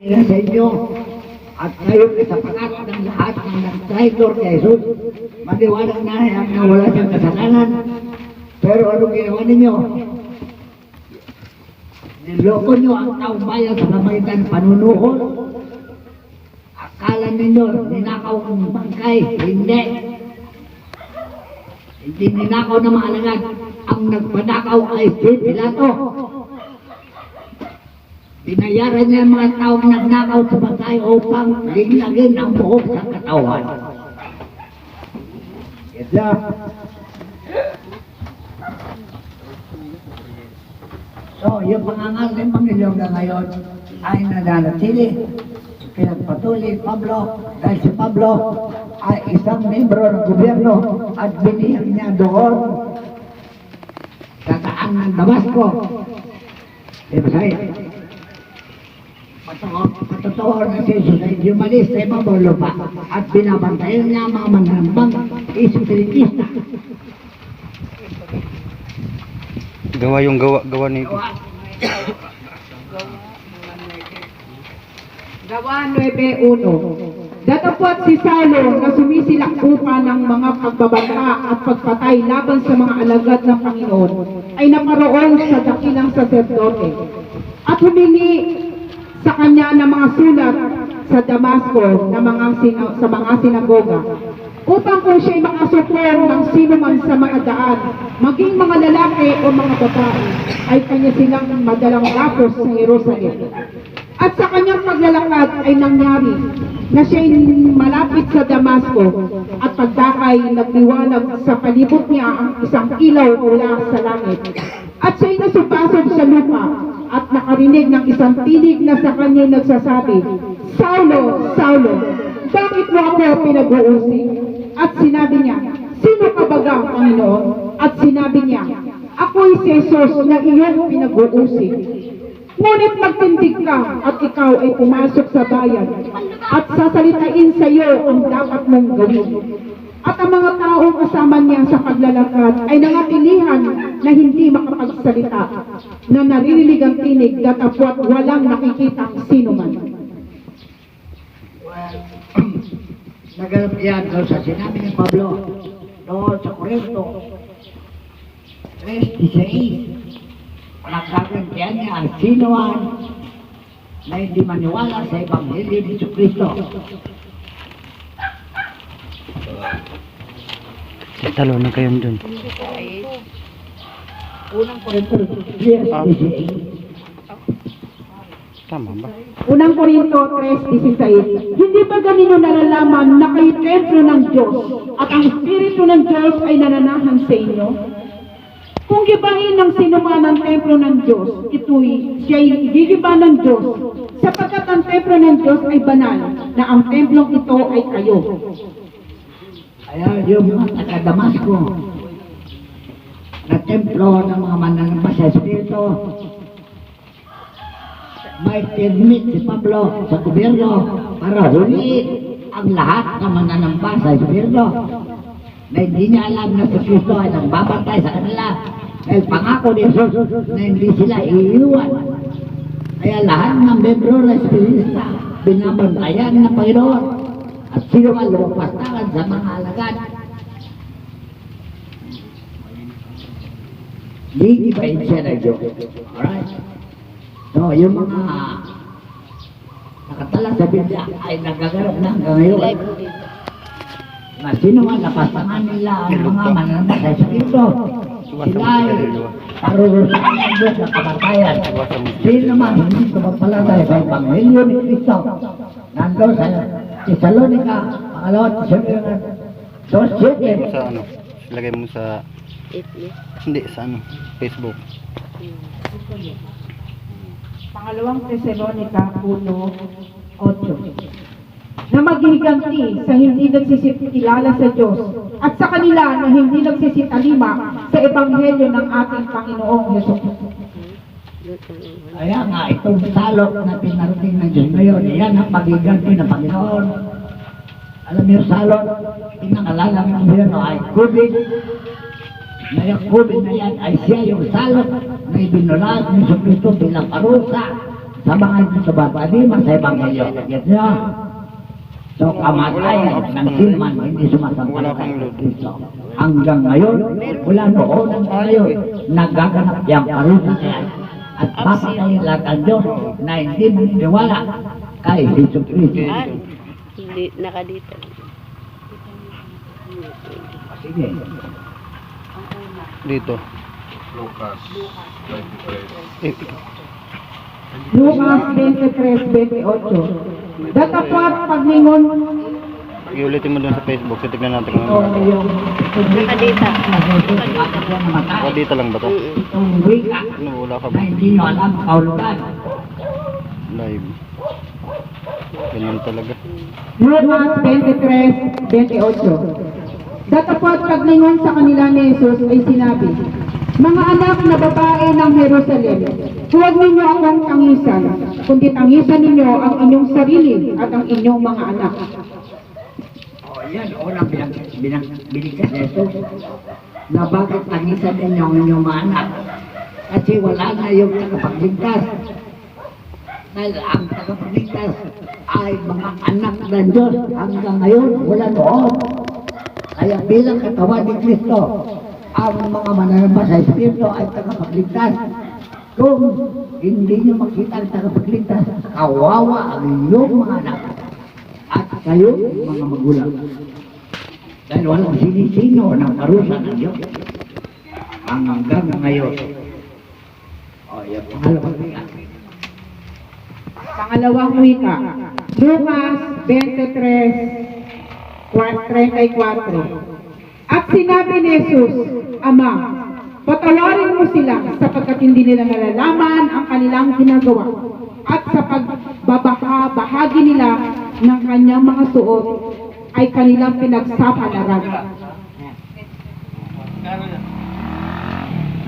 sa inyo at kayo ay sapagat ng lahat ng nag-traitor kay Jesus. Maliwanag na wala siyang kasalanan. Pero anong ginawa ninyo? Niloko nyo ang taong bayan sa pamamagitan ng panunuhol. Akala ninyo ninakaw ang bangkay. Hindi. Hindi ninakaw na mga alagad. Ang nagpanakaw ay si Pilato. Binayaran niya ang mga taong nagnakaw sa bangkay upang liglagin ang buhok sa katawan. Ito. So, yung pangangal ng Panginoon na ngayon ay nananatili. Pinagpatuloy Pablo dahil si Pablo ay isang membro ng gobyerno at binihag niya doon sa daan ng Damasco. Ibasay. Patotoo na si Jesus ay humalis sa ibang lupa at binabantayan niya mga mananambang esoterikista. Gawa yung gawa nito. Gawa 9:1. Datapwat si Saulo na sumisilakbukan ng mga pagbabanta at pagpatay laban sa mga alagad ng Panginoon ay naparoon sa dakilang saserdote at humingi sa kanya ng mga sulat sa Damasco sa mga sinagoga upang kung siya'y makasupong ng sino man sa mga daan, maging mga lalaki o mga babae, ay kanya silang madalang lapos sa Jerusalem. At sa kanyang paglalakad ay nangyari na siya'y malapit sa Damasco at pagdakay nagliwanag sa palibot niya ang isang ilaw mula sa langit. At siya'y nasupasok sa lupa at nakarinig ng isang tinig na sa kanya nagsasabi, Saulo, Saulo, bakit mo ako pinag-uusig? At sinabi niya, sino ka baga, Panginoon? At sinabi niya, ako'y si Jesus na iyong pinag-uusig. Ngunit magtindig ka at ikaw ay pumasok sa bayan at sasalitain sa iyo ang dapat mong gawin. At ang mga taong kasama niya sa paglalakad ay nangatilihan na hindi makapagsalita, na naririnig ang tinig datapwat walang nakikita sino man. Naganap yan doon sa sinabi ni Pablo doon sa Corinto 3:16. Nagsasabihan niya ang sinuan na hindi maniwala sa Ebanghelyo ni Jesucristo. Talo na kayo dun. Unang Corinto 3:16. Tama ba? Unang Korinto 3:16. Hindi ba ganino nalalaman na kayo templo ng Diyos at ang Espiritu ng Diyos ay nananahan sa inyo? Kung gibahin ng sinuman ang templo ng Diyos, siya'y gigiba ng Diyos, sapagkat ang templo ng Diyos ay banal, na ang templong ito ay kayo. Kaya yung mga taga-Damasco na templo ng mga mananamba sa Espiritu, may permit si Pablo sa gobyerno para huliin ang lahat ng mananamba sa Espiritu na hindi niya alam na si Kristo ay nagbabantay sa kanila dahil pangako ni Jesus na hindi sila iiwan. Kaya lahat ng membro ng Espiritu binabantayan ng Panginoon at sino man lumapastangan sa mga alagad. Hindi ba siya na Diyos? Alright? So, yung mga nakatala sa Biblia ay nagagarap na hanggang ngayon. Na sino man napastangan nila ang mga mananamba sa Espiritu, sila ay parurusahan ng Diyos na kamatayan. Sino man hindi sumampalatay sa Ebanghelyo ni Cristo, nandun sa Thessalonica, pangalawa, Thessalonica, 2:7. Sa ano? Lagay mo sa... Hindi, sa ano? Facebook. Pangalawang Thessalonica 1:8. Na maghihiganti sa hindi nagsisikilala sa Diyos at sa kanila na hindi nagsisitalima sa Ebanghelyo ng ating Panginoong Hesus. Kaya nga, itong salot na pinarating ng Diyos ngayon, yan ang magiganti ng Panginoon. Alam niyo, salot, pinangalala ng gobyerno ay COVID. Na yung COVID na yan ay siya yung salot na ibinulag ni Jesucristo bilang parusa sa mga subabadima sa Ebanghelyo. Get nyo? So, kamatayan ng sinuman hindi sumasampalatay kay Kristo. Hanggang ngayon, mula noon hanggang ngayon, nagaganap yung parusa yan. At papatayin lahat ang Diyos na hindi maniniwala kay Jesus Cristo. Hindi, nakadito. Sige. Dito. Lucas 23. Lucas 23:28. Datapwat pagningon Iulitin mo doon sa Facebook. So, tignan natin kung Ito ano. yung Nakadita. O, dito lang ba to? itong wika Ano, wala ka na ba? hindi nyo alam kaulugan. Live. Ganun talaga. Lucas 23:28. Datapwat pagningon sa kanila ni Jesus ay sinabi, mga anak na babae ng Jerusalem, huwag ninyo akong tangisan, kundi tangisan ninyo ang inyong sarili at ang inyong mga anak. O yan, unang binigkas na ito na bakit tangisan ninyo ang inyong mga anak. Kasi wala na yung tagapagligtas. Dahil ang tagapagligtas ay mga anak ng Diyos hanggang ngayon, wala noon. Kaya bilang katawan ni Kristo, ang mga mananamba sa Espiritu ay tagapagligtas. Kung hindi nyo makita ang tagapagligtas, kawawa ang inyong mga anak at kayo mga magulang. Dahil walang sinisino ng parusa ng Diyos hanggang ngayon. O, yung pangalawang wika. Pangalawang wika, Lucas 23:34. At sinabi ni Jesus, Ama, patawarin mo sila sapagkat hindi nila nalalaman ang kanilang ginagawa at sa pagbabahagi nila ng kanyang mga suot ay kanilang pinagsapalaran.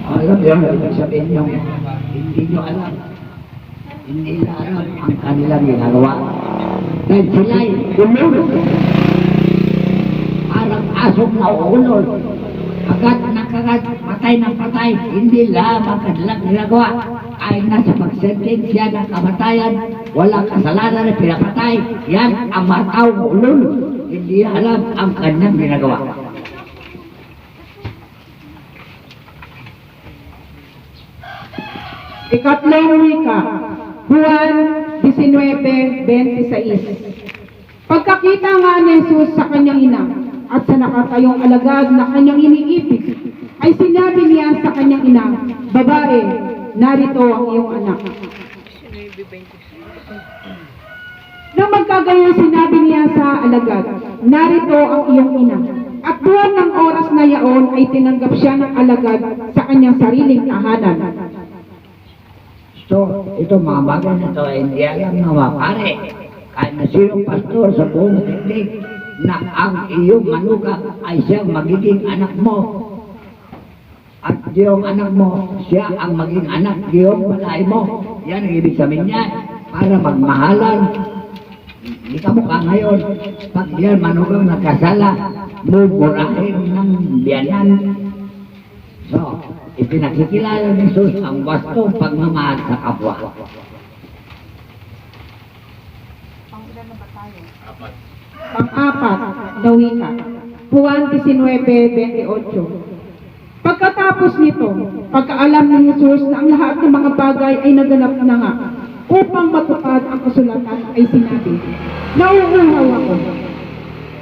Alam yun, ibig sabihin nyo, hindi nyo alam. Hindi nila alam ang kanilang ginagawa. Dahil sila'y ulol. Parang asong na ulol. Agad ng agad, patay ng patay. Hindi lamang kanilang ginagawa ay nasa pagsentensya ng kamatayan. Walang kasalanan na pinapatay. Yan ang mataong ulol. Hindi alam ang kanyang ginagawa. Ikatlong wika, Juan 19:26. Pagkakita nga ni Jesus sa kanyang ina at sa nakatayong alagad na kanyang iniibig, ay sinabi niya sa kanyang ina, babae, narito ang iyong anak. Nang magkagayon sinabi niya sa alagad, narito ang iyong ina. At buwan ng oras na yaon ay tinanggap siya ng alagad sa kanyang sariling tahanan. So, ito mga bagay na ito ay hindi alam ng mga pare. Kahit na sinong pastor sa buong tindig na ang iyong manugang ay siyang magiging anak mo. At yung anak mo, siya ang maging anak yung balay mo. Yan ang ibig sabihin niya. Para magmahalan. Hindi ka mukha ngayon. Pag yan manugang nakasala, mumurahin ng biyanan. So, ipinakikilala ni Jesus ang wastong pagmamahal sa kapwa. Pang-apat na wika, Juan 19:28. Pagkatapos nito, pagkaalam ni Jesus na ang lahat ng mga bagay ay naganap na nga, upang matupad ang kasulatan ay sinabi, nauuhaw ako.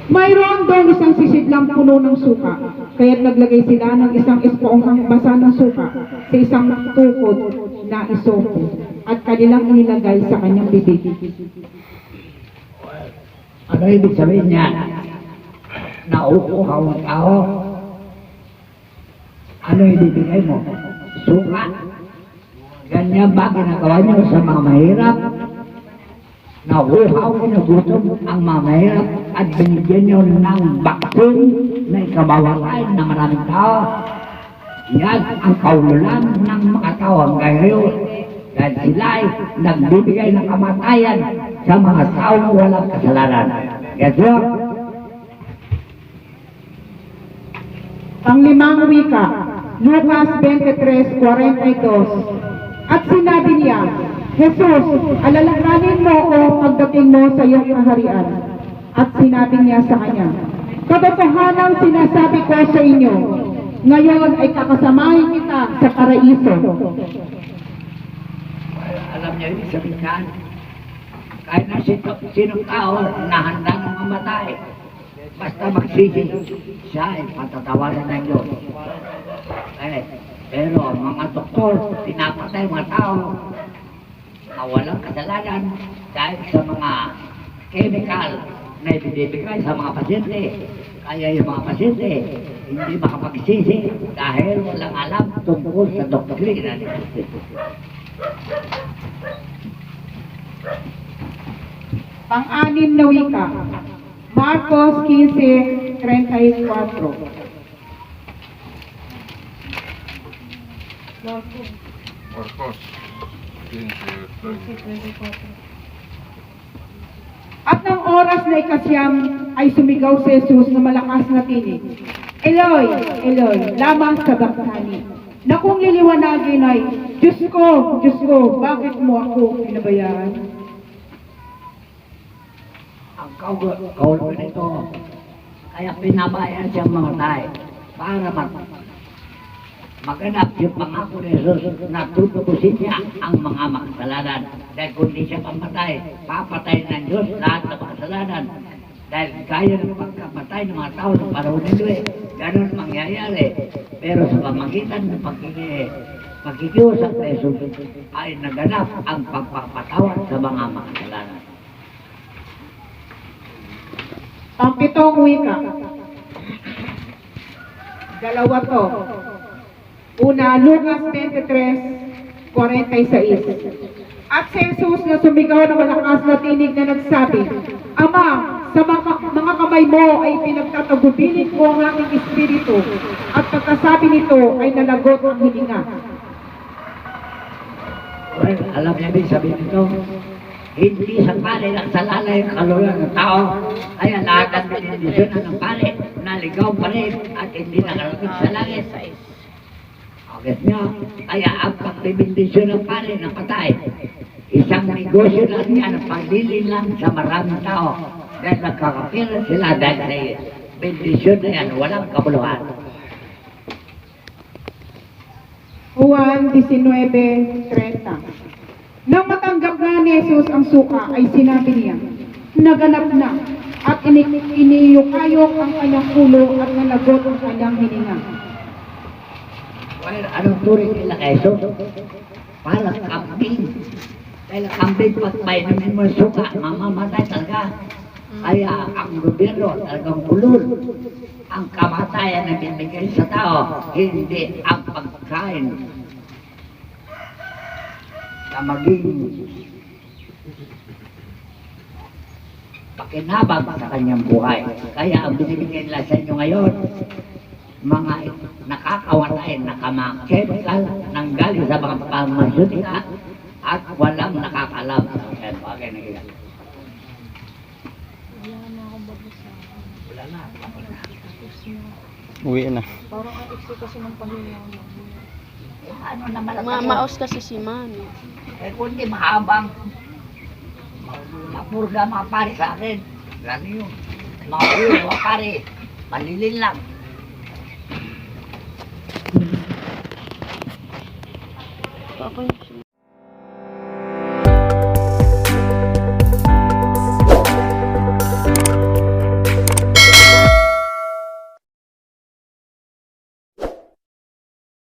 Mayroon doon isang sisidlang puno ng suka, kaya't naglagay sila ng isang esponghang basa ng suka sa isang tukod na isopo at kanilang inilagay sa kanyang bibig. Ano ibig sabihin niya? Nauuhaw ang tao. Ano ibibigay mo? Suka. Ganyan ba ginagawa niyo sa mga mahirap? Nauuhaw, nagutom ang mga mahirap at binigyan niyo ng baksin na ikabawalan ng maraming tao. Yan ang kaululan ng mga tao hanggang ngayon. Dahil sila ay nagbibigay ng kamatayan sa mga tao na walang kasalanan. Yes, sir? Panglimang wika, Lucas 23:42. At sinabi niya, Jesus, alalahanin mo ako pagdating mo sa iyong kaharian. At sinabi niya sa kanya, katotohanang sinasabi ko sa inyo, ngayon ay kakasamahin kita sa paraiso. Alam niyo, ibig sabihin ka, kahit na sinong tao na handa ng mamatay, basta magsisi, siya ay patatawaran ng Diyos. Pero ang mga doktor, pinapatay mga tao na walang kasalanan dahil sa mga chemical na ibinibigay sa mga pasyente. Kaya yung mga pasyente hindi makapagsisi dahil walang alam tungkol sa doktrina ni Kristo. Pang-anim na wika, Marcos 15:34. Marcos 15:34. At ng oras na ikasyam ay sumigaw si Jesus na malakas na tinig, Eloy, Eloy, lama sabachthani. Na kung liliwanagin ay, Diyos ko, bakit mo ako pinabayaan? Ang kaul nito, kaya pinabayaan siyang mamatay para maganap yung pangako ni Jesus na tutubusin niya ang mga makasalanan. Dahil kung di siya pamatay, papatay ng Diyos lahat ng makasalanan. Dahil kaya ng pagkamatay ng mga tao sa panahon nito ganun mangyayari. Pero sa pamagitan ng pagkikiusap ni Jesus ay naganap ang pagpapatawad sa mga makasalanan. Ang pitong wika, dalawa to. Una, Lucas 23:46. At si Jesus na sumigaw ng malakas na tinig na nagsabi, Ama, sa mga kamay mo ay pinagtatagubilin ko ang aking espiritu, at pagkasabi nito ay nalagot ang hininga. Well, alam niya din sabihin nito, hindi sa pare lang sa lalay ang kaluluwa ng tao, kaya lahat ng benedisyon ng pare, naligaw pa rin at hindi nakalapit sa langit. Okay niya, kaya ang pagbibindisyon ng pare ng patay, isang negosyo lang yan, paglilin lang sa maraming tao, dahil nagkakapiran sila dahil sa bendisyon na yan, walang kabuluhan. Juan 19:30. Nang matanggap nga ni Jesus ang suka, ay sinabi niya, naganap na, at iniyukayok ang kanyang ulo at nalagot ang kanyang hininga. Well, anong turing nila kay Jesus? Para kambing. Dahil kambing, pag painumin mo suka, mamamatay talaga. Kaya ang gobyerno talagang ulol. Ang kamatayan na binigay sa tao, hindi ang pagkain na maging pakinabang sa kanyang buhay. Kaya ang binibigay nila sa inyo ngayon, mga nakakamatay na chemical nang galing sa mga pharmaceutical at walang nakakalam. Kaya bagay na yan. Wala na. Uwi na. Ano naman ang Mamaos kasi si Mami. kundi mahabang mapurga mga pare sa akin. Gano yun. Mga pare, malilin lang. Okay.